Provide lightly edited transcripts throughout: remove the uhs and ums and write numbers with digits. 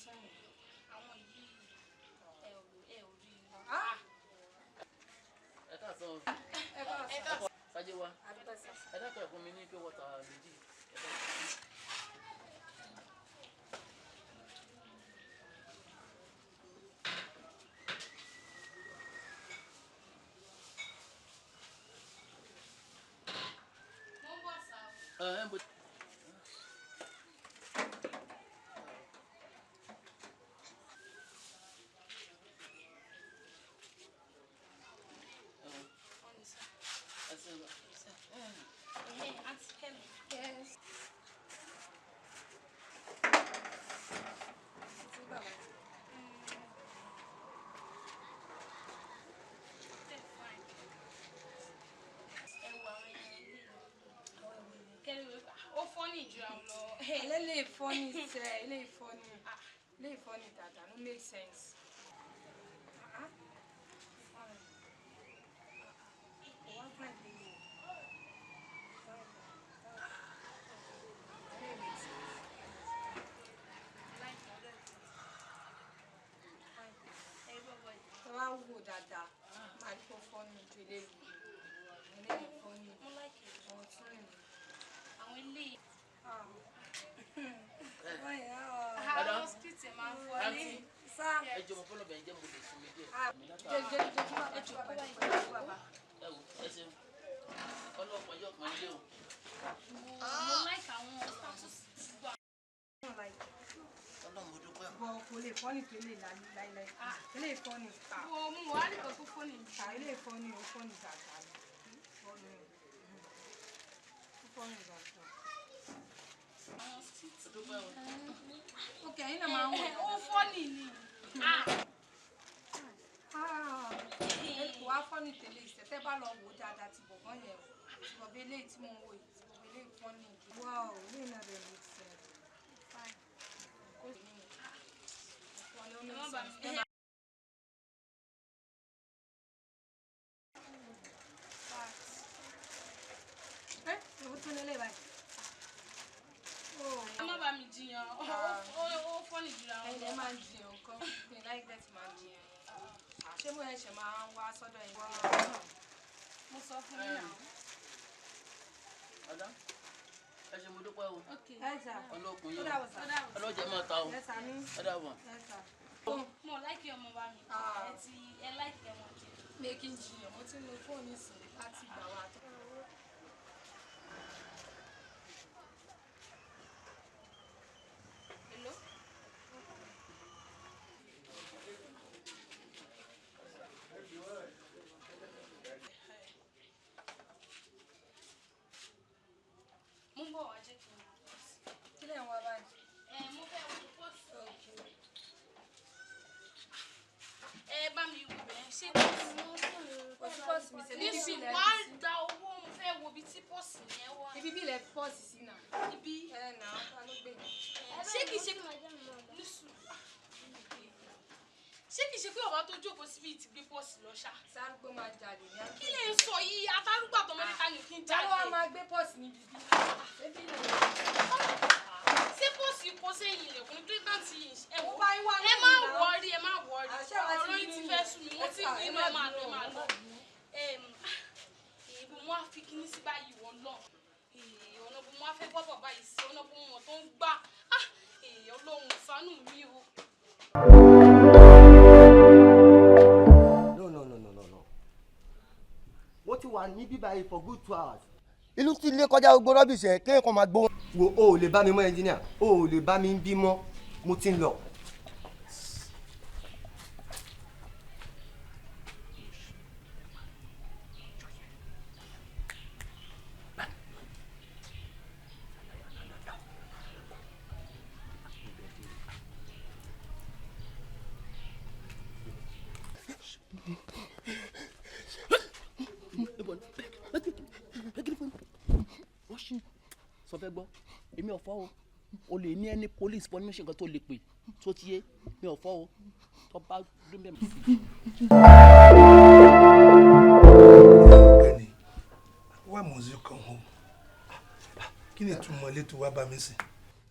sẹ́yìn. Àwọn yìí ẹ ò rí. Ẹ káàsán. Ẹ káàsán. Sájé wa. Ẹ dákọ̀ fún mi ní pé wọ́tà méjì. Mo ń bọ̀ sá o. Yes. Ó fọ́nì ju àwọn lọ. Eléyìí funny sẹ́, eléyìí funny dada, no make sense. Wá wò dada, máa rí kó funny ju eléyìí. Eléyìí funny. Mo like it. Àwọn tún rìn. Àwọn eléyìí. Àwọn street ẹ̀ máa ń fọ́ ní. Ẹ jọ̀ọ́ mo fọlọ bẹ jẹ mo lè sinmi díẹ̀. Ẹ wò ẹ ṣeun. Ọlọ́pàá yọ kan lé o. Mo like àwọn status gbà. Ọlọ́run mo dúpẹ́. Bọ̀ kò lè funny tó lè láíláí. Eléyìí funny. Mo wá nìkan tó fọ́nì jù. Eléyìí funny, ó funny dada. Funny dada. Àwọn street. Mo dúpẹ́ o. Okay, ẹ̀yin náà máa ń wọ̀. Ó fọ́nì ni. Wá funny tẹ́lẹ̀ ìṣẹ̀tẹ́ bá lọ wò dáadáa ti bọ̀bọ́n yẹn o. Bọ̀bọ́ eléyìí tí mo ń wò yìí, bọ̀bọ́ eléyìí funny. Wow, eléyìí náà dẹ̀ make sense. Fine. Ewu tún lélẹ̀ báyìí. Ẹ má bá mi jiyàn. Ó fọ́nì jù àwọn Ẹ̀yin lẹ máa ń jiyàn nǹkan. Mi láì bẹ́ẹ̀ ti máa ń jiyàn yẹn. Ṣé mo ẹ̀ṣẹ̀ máa ń wá sọ́dọ̀ yín? mo sọ fún yín náà. Ọ̀dà ẹ ṣe mo dúpẹ́ o. Ẹ̀sà. Ọlọ́kùn yìí. Ọlọ́jẹ̀ máa ta o. Ẹ̀sà mi. Ẹ dàbọ̀. Ẹ̀sà. Mo láìkí ọmọ bá mi. Ẹ láìkí ọmọ jẹ. Mi kì í jiyàn, mo ti ń lo fóònù ìsìn láti gbà wá tó. Hello? Mo ń bọ̀ wá jẹ́ kí n lọ. Kí lẹ̀ ń wá báyìí? Mo fẹ́ wo pọ́ọ̀sì. Ẹ bá mi wò bẹ́ẹ̀ ṣé Ojú pọ́ọ̀sì mi ṣe ní bíbí ilẹ̀ wá sí. gba owó mo fẹ́ wo bí tí pọ́ọ̀sì yẹn wà. Ibi bí ilẹ̀ pọ́ọ̀sì sí náà. Ibi Náà ta ló gbé yẹn? ṣé kìí ṣe ṣé kìí ṣe pé ọba tó jókòó síbi ti gbé pọ́ọ̀sì lọ ṣá. Sárúgbó máa jalè ní àgbẹ̀. Kí lè ń sọ yìí atárúgbà tó mẹ́ta ní kí n Táwọn jáde. á máa gbé pọ́ọ̀sì níbi bí. Ebi ilẹ̀ Ṣé pọ́ọ̀sì kó sẹ́yìn ilẹ̀kùn kírítáǹtì yìí? Ẹ Mo bá yín wá má lónìí náà. wọrí ẹ má wọrí. Àṣẹ wa ti Ọ̀rọ̀ yìí ti fẹ́ sùn mí mo ti rí inú ẹ máa lọ ẹ máa lọ. Èèbù mo á fi kíní sí báyìí wọ́n lọ. Ọ̀nà bó mo á fẹ́ bọ́ bàbá yìí sí ọ̀nà bó wọn tó ń gbà. Ọlọ́run ṣàánú mi o. No. Wọ́n ti wà ní bíbá yìí for good 2 hours. Ìlú ti lé kọjá gbogbo rọ́bìṣì ẹ̀ kéèkàn máa gbóhùn. Wo o ò lè bá mi mọ́ ẹnjíníà, o ò lè bá mi bí mọ́, mo ti ń lọ. Sọ fẹ́ gbọ́ èmi ò fọ́ o o lè ní ẹni police information kan tó lè pè tó ti yé mi ò fọ́ o tó bá dún bẹ́ẹ̀. Benny, why must you come home? Kí ni ìtumọ̀ ilé tó wá bá mi sí?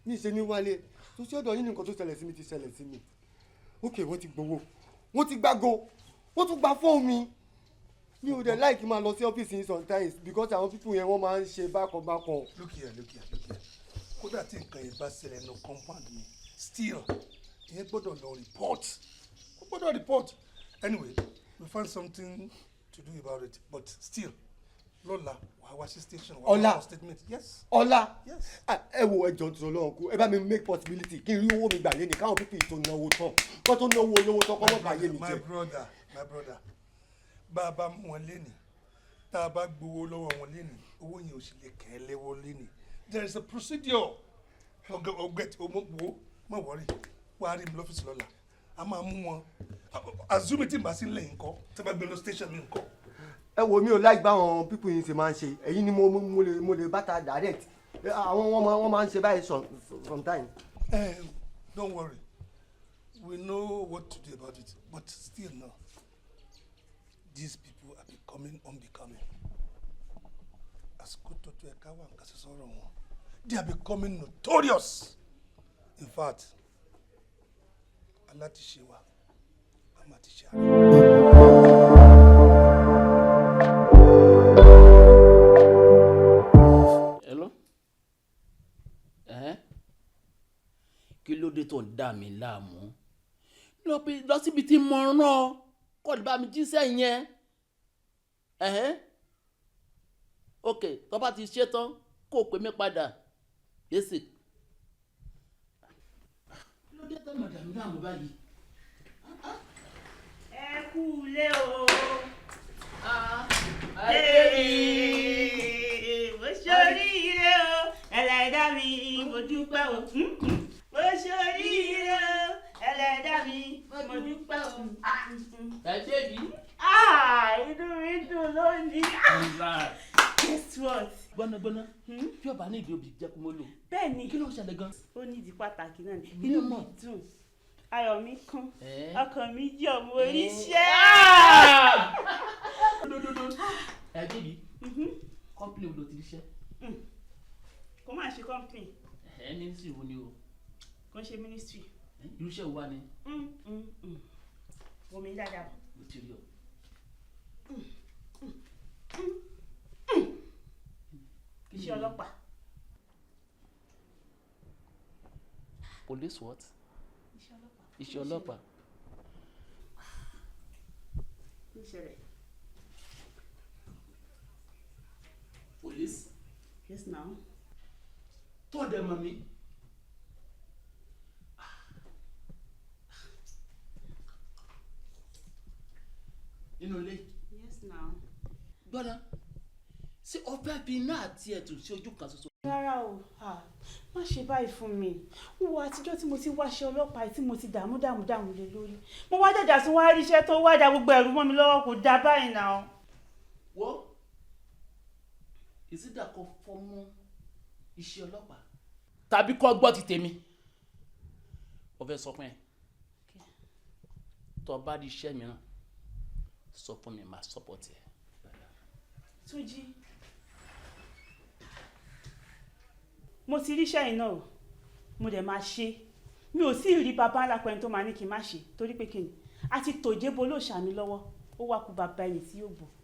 Níṣẹ́ ní wálé tó ṣe ọ̀dọ̀ yín ní nǹkan tó ṣẹlẹ̀ sí mi ti ṣẹlẹ̀ sí mi. Ok, wọ́n ti gbowó, wọ́n ti gbàgò, wọ́n tún gba fóònù mi. Mi ò dẹ̀ láìkí máa lọ sí ọ́fíìsì yín sometimes because àwọn pípù yẹn wọ́n máa ń ṣe bákan bákan. Look here. Kódà tí nǹkan yẹn bá ṣẹlẹ̀ no compound mi still ìyẹn gbọ́dọ̀ lọ report. Anyway, we found something to do about it but still lọ́la wàá wá sí station wàá wá statement. Yes. Ọlá ẹ wo ẹjọ́ tó lọ́wọ́ kú ẹ bá mi make possibility kí n rí owó mi gbà lé ní káwọn pípù tó náwó tán kó tó náwó olówó tán kọ́ wọ́n bá yé mi jẹ. My brother bá a bá mú wọn léni tá a bá gbowó lọ́wọ́ wọn léni owó yẹn ò sì lè kẹ́ ẹ lẹ́wọ́ léni. There is a procedure. Ọgbẹ́ má wọrí wàá rí mi lọ́fíìsì lọ́la a máa mú wọn azumi tí màá sí lẹ́yìn kọ́ tí a bá gbé lọ station mi nǹkan. Ẹ wo mi ò láì bá àwọn pípù yìí ṣe máa ń ṣe èyí ni mo lè bá ta direct àwọn wọn máa ń ṣe báyìí sometimes. Don't worry we know what to do about it but still now these people are becoming unbecoming. Àsìkò tó tó ẹ̀ka wà nǹkan ṣe sọ̀rọ̀ wọn. They are becoming notorious. In fact, Allah ti ṣe wa, Mama ti ṣe ara. Hello? Kí ló dé tó ń dà mí láàmú? Lọ síbi tí mo rán ọ, kó lè bá mi jíṣẹ́ yẹn. Ok, tó bá ti ṣe tán, kó pè mí padà. Yẹ́sì. Kí ló dé tó máa dà mí láàmú báyìí? Ẹ kú lé o. Mo ṣoríire o, ẹlẹ́dàá mi mo dúpẹ́ o. Mo ṣoríire o, ẹlẹ́dàá mi mo dúpẹ́ o. Ẹ bébí. Inú mi dùn lónìí. Guess what? Gbọ́nagbọ́ná, bí ọba ní ìdí òbí jẹ́ kó mọ́ lò. Bẹ́ẹ̀ni. Kí ló ń ṣẹlẹ̀ gan? Ó ní ìdí pàtàkì náà ni. Inú mi dùn. Ayọ̀ mi kún. Ọkàn mi yọ̀ mo ríṣẹ́. Ẹ bébí, kọ́ńpìlì wo ló ti ríṣẹ́? Kó máa ṣe kọ́ńpìlì. Ministry wo ni o? Kó ṣe ministry. Irúṣẹ́ wo wá ni? Wọ́n mi dáadáa. Mo ti rí ọ. Iṣẹ́ ọlọ́pàá. Police what? Iṣẹ́ ọlọ́pàá. Ìṣẹ̀lẹ̀. Police? Yes now. Tó dẹ̀ mọ̀ mí. Inú ilé. Yes now. Gbọ́dọ̀, ṣé ọbẹ̀ bí iná àti ẹ̀tù sí ojú kan ṣoṣo? Rárá o, má ṣe báyìí fún mi. Wúwo àtijọ́ tí mo ti wáṣẹ́ ọlọ́pàá tí mo ti dààmú lé lórí. Mo wá dàda sí wá ríṣẹ́ tó wá da gbogbo ẹ̀rù mọ́ mi lọ́wọ́ kò dá báyìí náà. Wo? Ìsídàkọ fọmọ iṣẹ́ ọlọ́pàá. Tàbí kọ́ gbọ́ ti tèmi. Ó fẹ́ sọ fún ẹ. Tó bá di iṣẹ́ mìíràn, sọ fún mi máa support ẹ. Túnjí. Mo ti ríṣẹ́ yìí náà o, mo dẹ̀ máa ṣe. Mi ò sí rí bàbá ńlá pẹ́ni tó máa ní kí n má ṣe torí pé kí ni a ti tòjé bo ló ṣàmì lọ́wọ́ ó wá kú bàbá ẹni tí yóò bò